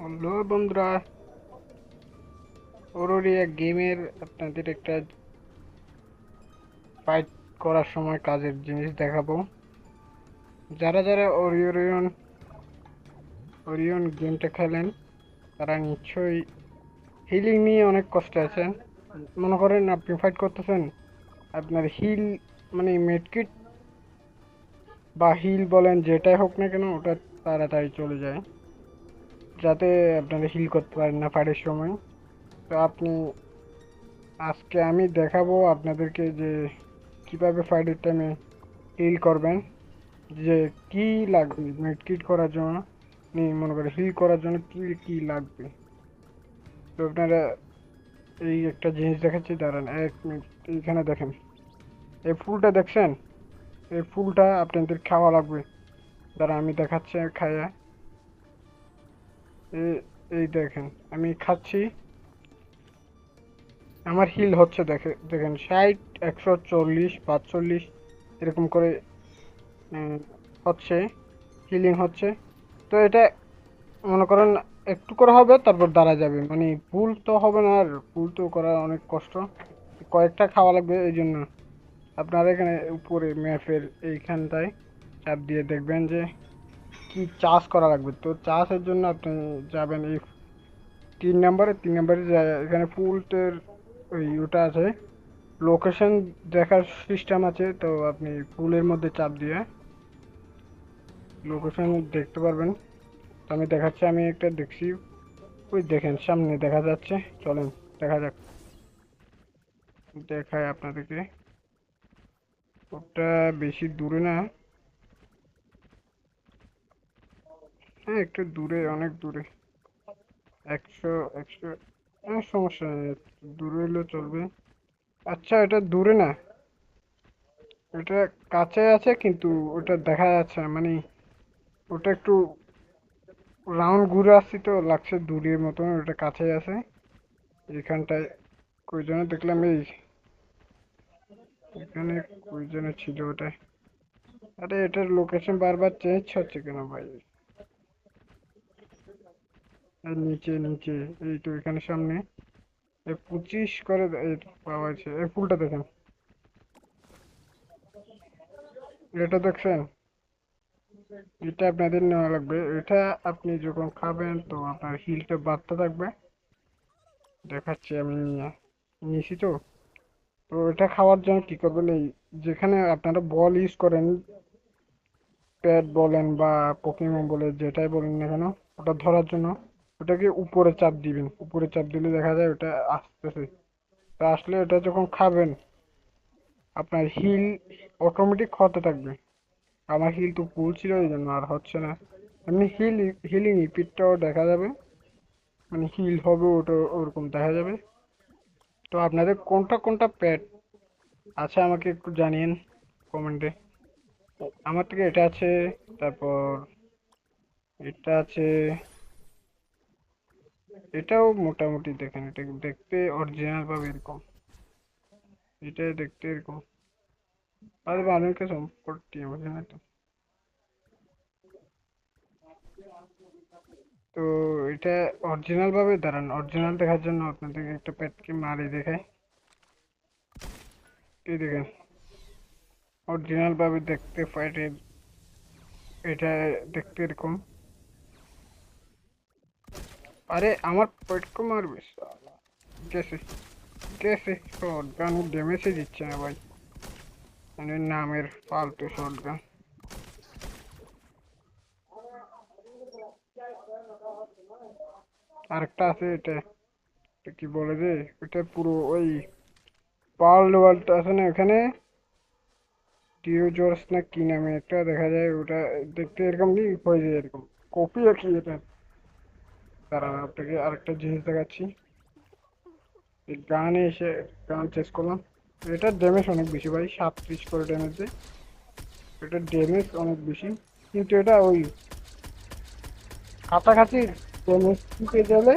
Hello বন্ধুরা, অরোরিয়া গেমের আপনাদের একটা ফাইট করার সময় কাজের জিনিস দেখাবো। যারা যারা ওরিয়ন গেমটা খেলেন তারা নিশ্চয়ই হিলিং নিয়ে অনেক কষ্টে আছেন। মনে করেন আপনি ফাইট করতেছেন, আপনার হিল মানে মেডকিট বা হিল বলেন যেটাই হোক না কেন ওটা তাড়াতাড়ি চলে যায়, যাতে আপনারা হিল করতে পারেন না ফাইটের সময়। তো আজকে আমি দেখাবো আপনাদেরকে যে কিভাবে ফাইটের টাইমে হিল করবেন, যে কি লাগবে মেডকিট করার জন্য, মনে করে হিল করার জন্য কি কি লাগবে। তো আপনারা এই একটা জিনিস দেখাচ্ছি, দাঁড়ান 1 মিনিট। এইখানে দেখেন, এই ফুলটা দেখছেন? এই ফুলটা আপনাদের খাওয়া লাগবে। দাঁড়ান আমি দেখাচ্ছি খাইয়া। এই এই দেখেন আমি খাচ্ছি, আমার হিল হচ্ছে, দেখেন 60, 140, 45 এরকম করে উম, হচ্ছে, হিলিং হচ্ছে। তো এটা মনে করেন একটু করে হবে, তারপর দাঁড়া যাবে, মানে ফুল তো হবে না, আর ফুল তো করা অনেক কষ্ট, কয়েকটা খাওয়া লাগবে। এই জন্য আপনারা এখানে উপরে ম্যাপের এইখানটায় চাপ দিয়ে দেখবেন যে কি চাষ করা লাগবে। তো চাষের জন্য আপনি যাবেন এই 3 নম্বরে এখানে ফুলটের ওই ওটা আছে, লোকেশন দেখার সিস্টেম আছে। তো আপনি ফুলের মধ্যে চাপ দিয়ে লোকেশন দেখতে পারবেন। তো আমি দেখাচ্ছি, আমি একটা দেখছি, ওই দেখেন সামনে দেখা যাচ্ছে। চলেন দেখা যাক, দেখায় আপনাদেরকে। ওটা বেশি দূরে না, হ্যাঁ একটু দূরে, অনেক দূরে। 100, সমস্যা নেই, দূরে হলেও চলবে। আচ্ছা এটা দূরে না, এটা কাছে আছে, কিন্তু ওটা দেখা যাচ্ছে না, মানে ওটা একটু রাউন্ড ঘুরে আসছি তো লাগছে দূরের মতন, ওটা কাছে আছে। এখানটায় কই যেন দেখলাম, এখানে কই যেন ছিল ওটা। আরে এটার লোকেশন বারবার চেঞ্জ হচ্ছে কেন ভাই? এই নিচে নিচে, এই তো এখানে সামনে 25 করে পাওয়া যাচ্ছে। এই ফুলটা দেখেন, এটা দেখছেন? এটা আপনাদের নেওয়া লাগবে। এটা আপনি যখন খাবেন তো আপনার হিলটা বাড়তে থাকবে। দেখাচ্ছি আমি নিয়েছি তো। তো এটা খাওয়ার জন্য কি করবেন, এই যেখানে আপনারা বল ইউজ করেন, প্যাড বলেন বা পোকেমন বলে যেটাই বলেন না কেন, ওটা ধরার জন্য ওটাকে উপরে চাপ দিবেন। উপরে চাপ দিলে দেখা যায় ওটা আসতেছে। তা আসলে ওটা যখন খাবেন আপনার হিল অটোমেটিক হতে থাকবে। আমার হিল তো ফুল ছিল এই জন্য আর হচ্ছে না। এমনি হিলিং স্পিডটাও দেখা যাবে, মানে হিল হবে ওটা ওরকম দেখা যাবে। তো আপনাদের কোনটা কোনটা প্যাড আছে আমাকে একটু জানিয়েন কমেন্টে। আমার থেকে এটা আছে, তারপর এটা আছে, এটাও মোটামুটি দেখেন, এটা দেখতে অরিজিনাল ভাবে এরকম, এটা দেখতে এরকম। আরে বানানকে সম্পর্কে বোঝে না তো। তো এটা অরিজিনাল ভাবে, দাঁড়ান অরিজিনাল দেখার জন্য আপনাদেরকে একটা প্যাটকে মারি দেখাই। এই দেখেন, অরিজিনাল ভাবে দেখতে ফাইটের, এটা দেখতে এরকম। আরে আমার পেটকে মারবে শালা। গেছে, গেছে। শর্ট গান ড্যামেজই দিচ্ছে না ভাই, মানে নামের ফালতু শর্ট গান। আরেকটা আছে, এটা এটা কি বলে যে, এটা পুরো ওই পার্ল ওয়ার্ল্ড আছে না এখানে, টিও জর্জ না কি নামে একটা দেখা যায়, ওটা দেখতে এরকম নি হয়ে যায় এরকম, কপি আর কি এটা। দাঁড়ান আপনাকে আরেকটা জিনিস দেখাচ্ছি। এই গানে এসে গান চেস করলাম, এটার ড্যামেজ অনেক বেশি ভাই, 37 করে ড্যামেজ দেয়। এটার ড্যামেজ অনেক বেশি, কিন্তু এটা ওই কাছাকাছি ড্যামেজ দিতে গেলে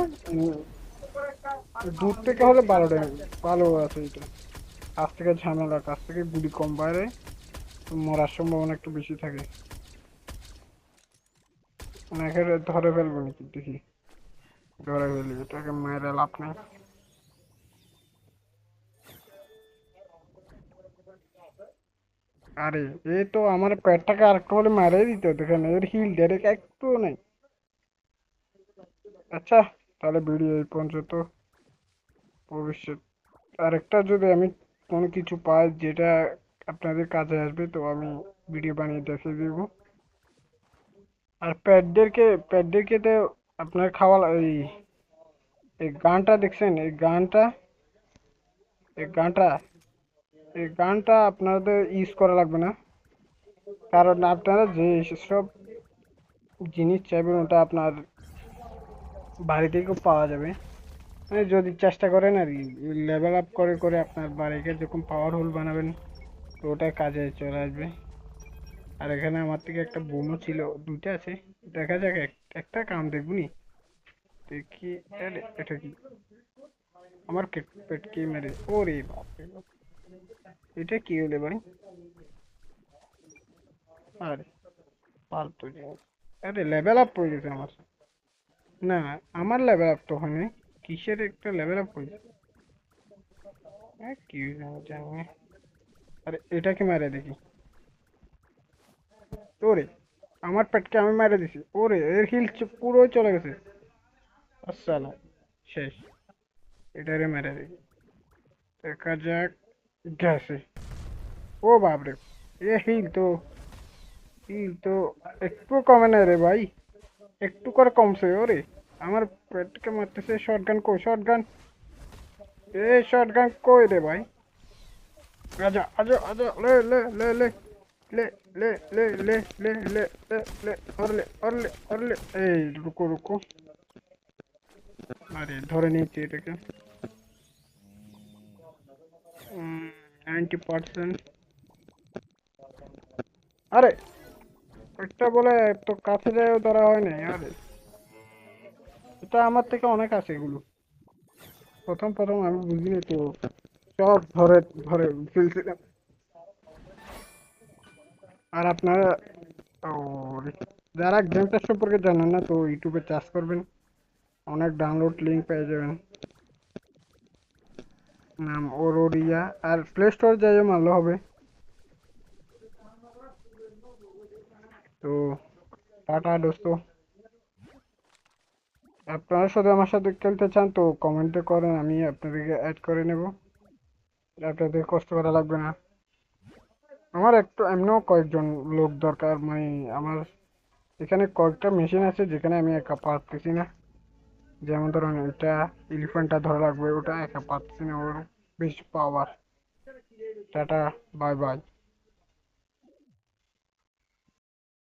দূর থেকে হলে ভালো ড্যামেজ, ভালো আছে এটা। কাছ থেকে ঝামেলা, কাছ থেকে গুলি কম বাইরে, তো মরার সম্ভাবনা একটু বেশি থাকে। মানে একেবারে ধরে ফেলবো নাকি দেখি। ধরে ফেলি, এটাকে মেরে লাভ নেই। আরে এই তো আমার পেটটাকে আরেকটু হলে মারিয়ে দিত, দেখেন এর হিল ডাইরেক্ট একটুও নেই। আচ্ছা, তাহলে ভিডিও এই পর্যন্ত। ভবিষ্যৎ আরেকটা যদি আমি কোনো কিছু পাই যেটা আপনাদের কাজে আসবে, তো আমি ভিডিও বানিয়ে দেখিয়ে দিব। আর প্যাটদেরকে তো আপনার এই গানটা দেখছেন, এই গানটা এই গানটা আপনাদের ইউজ করা লাগবে না, কারণ আপনারা যে সব জিনিস চাইবেন ওটা আপনার বাড়ি থেকেও পাওয়া যাবে। মানে যদি চেষ্টা করেন আর কি, লেভেল আপ করে করে আপনার বাড়িকে যখন পাওয়ারফুল বানাবেন, তো ওটা কাজে চলে আসবে। আর এখানে আমার থেকে একটা বোমও ছিল, দুইটা আছে। দেখা যাক, একটা কাম দেখবনি। দেখি। আরে এটা কি? আমার পেট কে মেরে, ওরে বাপ রে বাপ। এটা কি হলে ভাই? আরে ফালতু জিনিস। আরে লেভেল আপ হয়ে গেছে আমার। না, আমার লেভেল আপ তো হয়নি। কিসের একটা লেভেল আপ হয়েছে? কি জানি না। আরে এটাকে মারে দেখি। ওরে, আমার পেটকে আমি মারে দিছি। ওরে, এর হিল পুরো চলে গেছে। আসসালাম, শেষ। এটারে মেরে দেখি, দেখা যাক। গেছে। ও বাপরে, এ হিল তো একটু কমে না রে ভাই, একটু করে কমছে। ওরে, আমার পেটকে মারতেছে। শটগান কই, শটগান? এ শটগান কই রে ভাই? আজা আজা আজা, লে লে লে লে লে লে লে লে লে লে লে লে, অরলে অরলে অরলে। এই রুকো রুকো। আরে ধরে নিয়েছি এটাকে। 90%। আরে একটা বলে তো কাছে যায়ও ধরা হয় নাই। আরে এটা আমার থেকে অনেক আছে এগুলো। প্রথম প্রথম আমি বুঝিনি তো, সব ধরে ধরে ফেলছিলাম। আর আপনারা, ও, যারা গেমটা সম্পর্কে জানেন না, তো ইউটিউবে চার্জ করবেন, অনেক ডাউনলোড লিঙ্ক পেয়ে যাবেন। নাম ওরোরিয়া, আর প্লে স্টোর যাইও মারলে হবে। তো টাটা দোস্ত। আপনারা শুধু আমার সাথে খেলতে চান তো কমেন্টে করেন, আমি আপনাদেরকে অ্যাড করে নেব। আপনাদের কষ্ট করা লাগবে না। আমার একটু এমনিও কয়েকজন লোক দরকার, মানে আমার এখানে কয়েকটা মেশিন আছে যেখানে আমি একা পারতেছি না। যেমন ধরুন এটা, এলিফ্যান্টটা ধরা লাগবে, ওটা একা পারতেছি না, ওর বেশি পাওয়ার। Tata, bye bye.